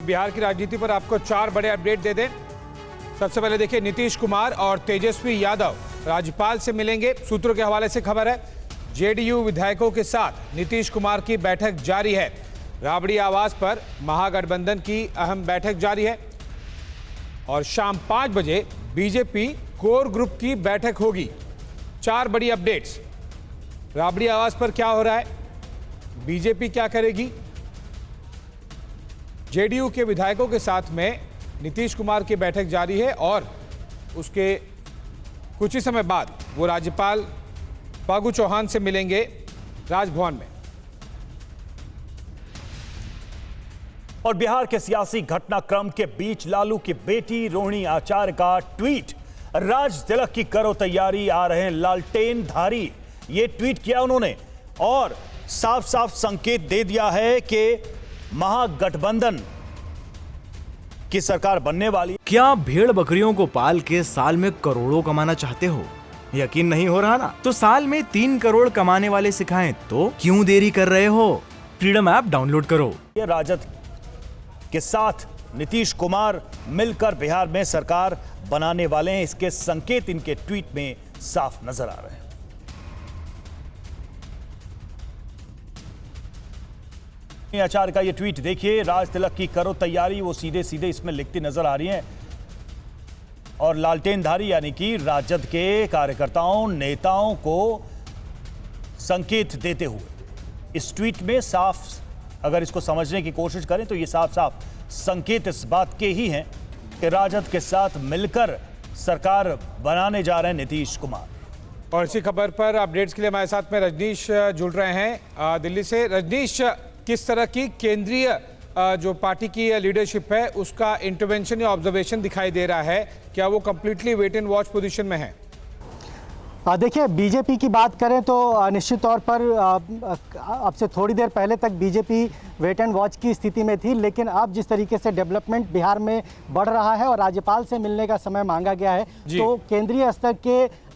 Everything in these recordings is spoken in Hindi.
बिहार की राजनीति पर आपको 4 बड़े अपडेट दे दें। सबसे पहले देखिए, नीतीश कुमार और तेजस्वी यादव राज्यपाल से मिलेंगे। सूत्रों के हवाले से खबर है, जेडीयू विधायकों के साथ नीतीश कुमार की बैठक जारी है। राबड़ी आवास पर महागठबंधन की अहम बैठक जारी है और शाम 5 बजे बीजेपी कोर ग्रुप की बैठक होगी। 4 बड़ी अपडेट्स। राबड़ी आवास पर क्या हो रहा है, बीजेपी क्या करेगी, जेडीयू के विधायकों के साथ में नीतीश कुमार की बैठक जारी है और उसके कुछ ही समय बाद वो राज्यपाल फागू चौहान से मिलेंगे राजभवन में। और बिहार के सियासी घटनाक्रम के बीच लालू की बेटी रोहिणी आचार्य का ट्वीट, राज तिलक की करो तैयारी, आ रहे हैं लालटेन धारी। ये ट्वीट किया उन्होंने और साफ साफ संकेत दे दिया है कि महागठबंधन की सरकार बनने वाली। क्या भेड़ बकरियों को पाल के साल में करोड़ों कमाना चाहते हो? यकीन नहीं हो रहा ना? तो साल में 3 करोड़ कमाने वाले सिखाएं तो क्यों देरी कर रहे हो? फ्रीडम ऐप डाउनलोड करो। ये राजद के साथ नीतीश कुमार मिलकर बिहार में सरकार बनाने वाले हैं, इसके संकेत इनके ट्वीट में साफ नजर आ रहे हैं। आचार्य का ये ट्वीट देखिए, राज तिलक की करो तैयारी, वो सीधे सीधे इसमें लिखती नजर आ रही हैं। और लालटेनधारी यानी कि राजद के कार्यकर्ताओं नेताओं को संकेत देते हुए इस ट्वीट में साफ, अगर इसको समझने की कोशिश करें तो ये साफ साफ संकेत इस बात के ही हैं कि राजद के साथ मिलकर सरकार बनाने जा रहे हैं नीतीश कुमार। और इसी खबर पर अपडेट्स के लिए हमारे साथ में रजनीश जुड़ रहे हैं दिल्ली से। रजनीश, किस तरह की केंद्रीय जो पार्टी की लीडरशिप है उसका इंटरवेंशन या ऑब्जर्वेशन दिखाई दे रहा है? क्या वो completely wait and watch position में है? देखिए, बीजेपी की बात करें तो निश्चित तौर पर अब से थोड़ी देर पहले तक बीजेपी वेट एंड वॉच की स्थिति में थी, लेकिन अब जिस तरीके से डेवलपमेंट बिहार में बढ़ रहा है और राज्यपाल से मिलने का समय मांगा गया है, तो केंद्रीय स्तर के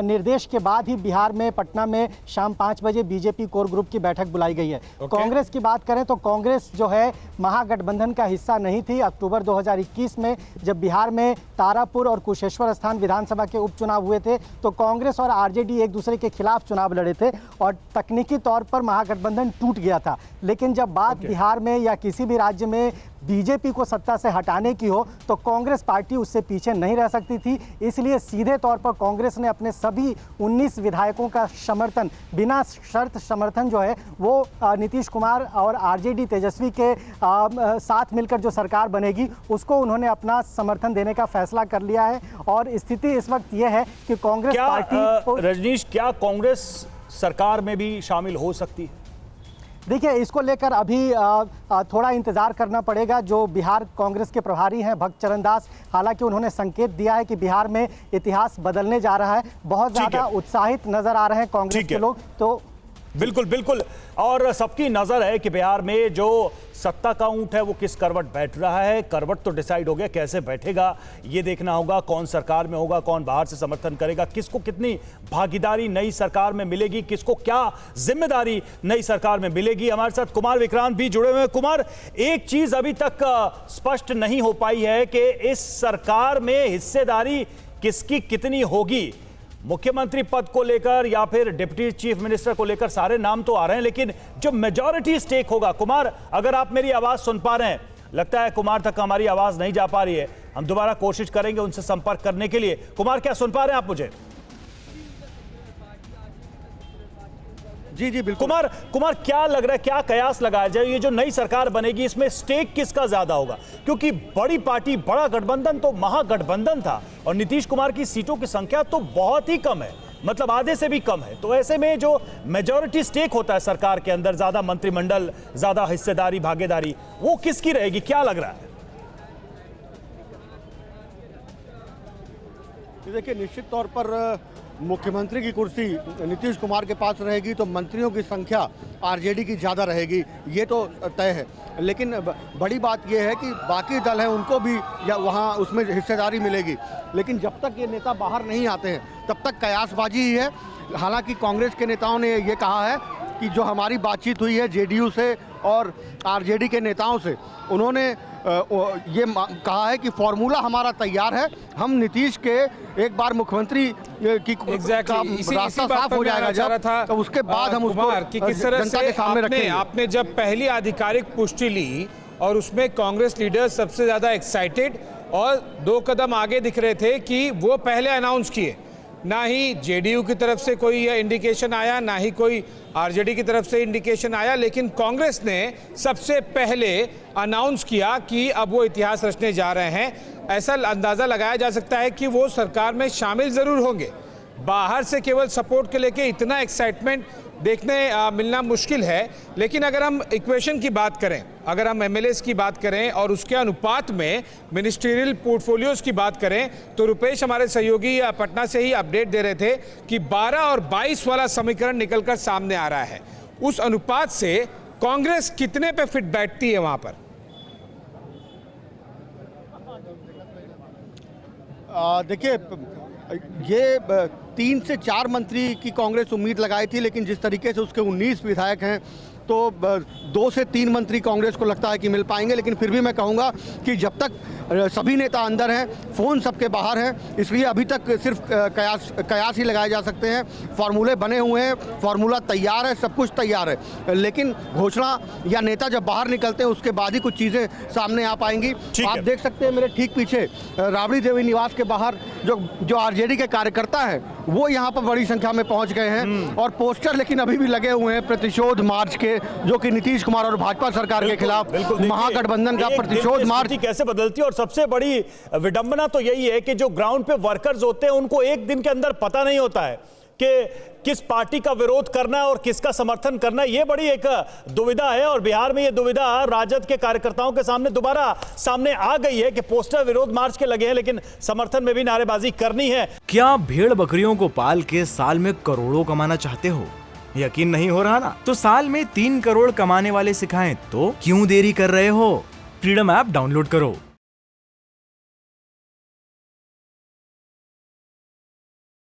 निर्देश के बाद ही बिहार में पटना में शाम 5 बजे बीजेपी कोर ग्रुप की बैठक बुलाई गई है। कांग्रेस की बात करें तो कांग्रेस जो है महागठबंधन का हिस्सा नहीं थी। अक्टूबर 2021 में जब बिहार में तारापुर और कुशेश्वर स्थान विधानसभा के उपचुनाव हुए थे तो कांग्रेस और आरजेडी एक दूसरे के खिलाफ चुनाव लड़े थे और तकनीकी तौर पर महागठबंधन टूट गया था। लेकिन जब बात बिहार में या किसी भी राज्य में बीजेपी को सत्ता से हटाने की हो तो कांग्रेस पार्टी उससे पीछे नहीं रह सकती थी। इसलिए सीधे तौर पर कांग्रेस ने अपने सभी 19 विधायकों का समर्थन, बिना शर्त समर्थन जो है वो नीतीश कुमार और आरजेडी तेजस्वी के साथ मिलकर जो सरकार बनेगी उसको उन्होंने अपना समर्थन देने का फैसला कर लिया है। और स्थिति इस वक्त यह है कि कांग्रेस पार्टी रजनीश, क्या कांग्रेस सरकार में भी शामिल हो सकती है? देखिए, इसको लेकर अभी थोड़ा इंतजार करना पड़ेगा। जो बिहार कांग्रेस के प्रभारी हैं भक्त चरण दास, हालांकि उन्होंने संकेत दिया है कि बिहार में इतिहास बदलने जा रहा है। बहुत ज़्यादा उत्साहित नजर आ रहे हैं कांग्रेस के लोग। तो बिल्कुल बिल्कुल, और सबकी नजर है कि बिहार में जो सत्ता का ऊंट है वो किस करवट बैठ रहा है। करवट तो डिसाइड हो गया, कैसे बैठेगा ये देखना होगा। कौन सरकार में होगा, कौन बाहर से समर्थन करेगा, किसको कितनी भागीदारी नई सरकार में मिलेगी, किसको क्या जिम्मेदारी नई सरकार में मिलेगी। हमारे साथ कुमार विक्रांत भी जुड़े हुए हैं। कुमार, एक चीज अभी तक स्पष्ट नहीं हो पाई है कि इस सरकार में हिस्सेदारी किसकी कितनी होगी। मुख्यमंत्री पद को लेकर या फिर डिप्टी चीफ मिनिस्टर को लेकर सारे नाम तो आ रहे हैं, लेकिन जो मेजॉरिटी स्टेक होगा, कुमार अगर आप मेरी आवाज सुन पा रहे हैं, लगता है कुमार तक हमारी आवाज नहीं जा पा रही है, हम दोबारा कोशिश करेंगे उनसे संपर्क करने के लिए। कुमार, क्या सुन पा रहे हैं आप मुझे? जी बिल्कुल। कुमार क्या लग रहा है, क्या कयास लगाया जाए, ये जो नई सरकार बनेगी इसमें स्टेक किसका ज्यादा होगा? क्योंकि बड़ी पार्टी, बड़ा गठबंधन तो महागठबंधन था और नीतीश कुमार की सीटों की संख्या तो बहुत ही कम है, मतलब आधे से भी कम है। तो ऐसे में जो मेजॉरिटी स्टेक होता है सरकार के अंदर, ज्यादा मंत्रिमंडल, ज्यादा हिस्सेदारी, भागीदारी, वो किसकी रहेगी, क्या लग रहा है? देखिए, निश्चित तौर पर मुख्यमंत्री की कुर्सी नीतीश कुमार के पास रहेगी तो मंत्रियों की संख्या आरजेडी की ज़्यादा रहेगी, ये तो तय है। लेकिन बड़ी बात यह है कि बाकी दल हैं उनको भी या वहाँ उसमें हिस्सेदारी मिलेगी। लेकिन जब तक ये नेता बाहर नहीं आते हैं तब तक कयासबाजी ही है। हालांकि कांग्रेस के नेताओं ने ये कहा है कि जो हमारी बातचीत हुई है जेडीयू से और आरजेडी के नेताओं से, उन्होंने ये कहा है कि फॉर्मूला हमारा तैयार है, हम नीतीश के एक बार मुख्यमंत्री की रास्ता साफ हो जाएगा जब, तो उसके बाद हम उसको कि किस तरह जनता से के सामने रखेंगे। आपने जब पहली आधिकारिक पुष्टि ली और उसमें कांग्रेस लीडर सबसे ज्यादा एक्साइटेड और 2 कदम आगे दिख रहे थे कि वो पहले अनाउंस किए, ना ही जेडीयू की तरफ से कोई इंडिकेशन आया, ना ही कोई आरजेडी की तरफ से इंडिकेशन आया, लेकिन कांग्रेस ने सबसे पहले अनाउंस किया कि अब वो इतिहास रचने जा रहे हैं। ऐसा अंदाजा लगाया जा सकता है कि वो सरकार में शामिल जरूर होंगे। बाहर से केवल सपोर्ट के लेके इतना एक्साइटमेंट देखने मिलना मुश्किल है। लेकिन अगर हम इक्वेशन की बात करें, अगर हम एमएलएस की बात करें और उसके अनुपात में मिनिस्ट्रियल पोर्टफोलियोज की बात करें, तो रुपेश हमारे सहयोगी पटना से ही अपडेट दे रहे थे कि 12 और 22 वाला समीकरण निकलकर सामने आ रहा है। उस अनुपात से कांग्रेस कितने पे फिट बैठती है वहां पर? देखिए, ये 3 से 4 मंत्री की कांग्रेस उम्मीद लगाई थी, लेकिन जिस तरीके से उसके 19 विधायक हैं तो 2 से 3 मंत्री कांग्रेस को लगता है कि मिल पाएंगे। लेकिन फिर भी मैं कहूँगा कि जब तक सभी नेता अंदर हैं, फ़ोन सबके बाहर हैं, इसलिए अभी तक सिर्फ कयास ही लगाए जा सकते हैं। फार्मूले बने हुए हैं, फार्मूला तैयार है, सब कुछ तैयार है, लेकिन घोषणा या नेता जब बाहर निकलते हैं उसके बाद ही कुछ चीज़ें सामने आ पाएंगी। आप देख सकते हैं मेरे ठीक पीछे राबड़ी देवी निवास के बाहर जो आरजेडी के कार्यकर्ता हैं वो यहाँ पर बड़ी संख्या में पहुँच गए हैं और पोस्टर लेकिन अभी भी लगे हुए हैं प्रतिशोध मार्च के, जो कि नीतीश कुमार और भाजपा सरकार के खिलाफ महागठबंधन का प्रतिशोध मार्च कैसे बदलती है। और सबसे बड़ी विडंबना तो यही है कि जो ग्राउंड पे वर्कर्स होते हैं उनको एक दिन के अंदर पता नहीं होता है कि किस पार्टी का विरोध करना है और किसका समर्थन करना है। ये बड़ी एक दुविधा है और बिहार में ये दुविधा राजद के कार्यकर्ताओं के सामने दोबारा सामने आ गई है कि पोस्टर विरोध मार्च के लगे हैं लेकिन समर्थन में भी नारेबाजी करनी है। क्या आप भेड़ बकरियों को पाल के साल में करोड़ों कमाना चाहते हो? यकीन नहीं हो रहा ना? तो साल में 3 करोड़ कमाने वाले सिखाएं तो क्यों देरी कर रहे हो? फ्रीडम ऐप डाउनलोड करो।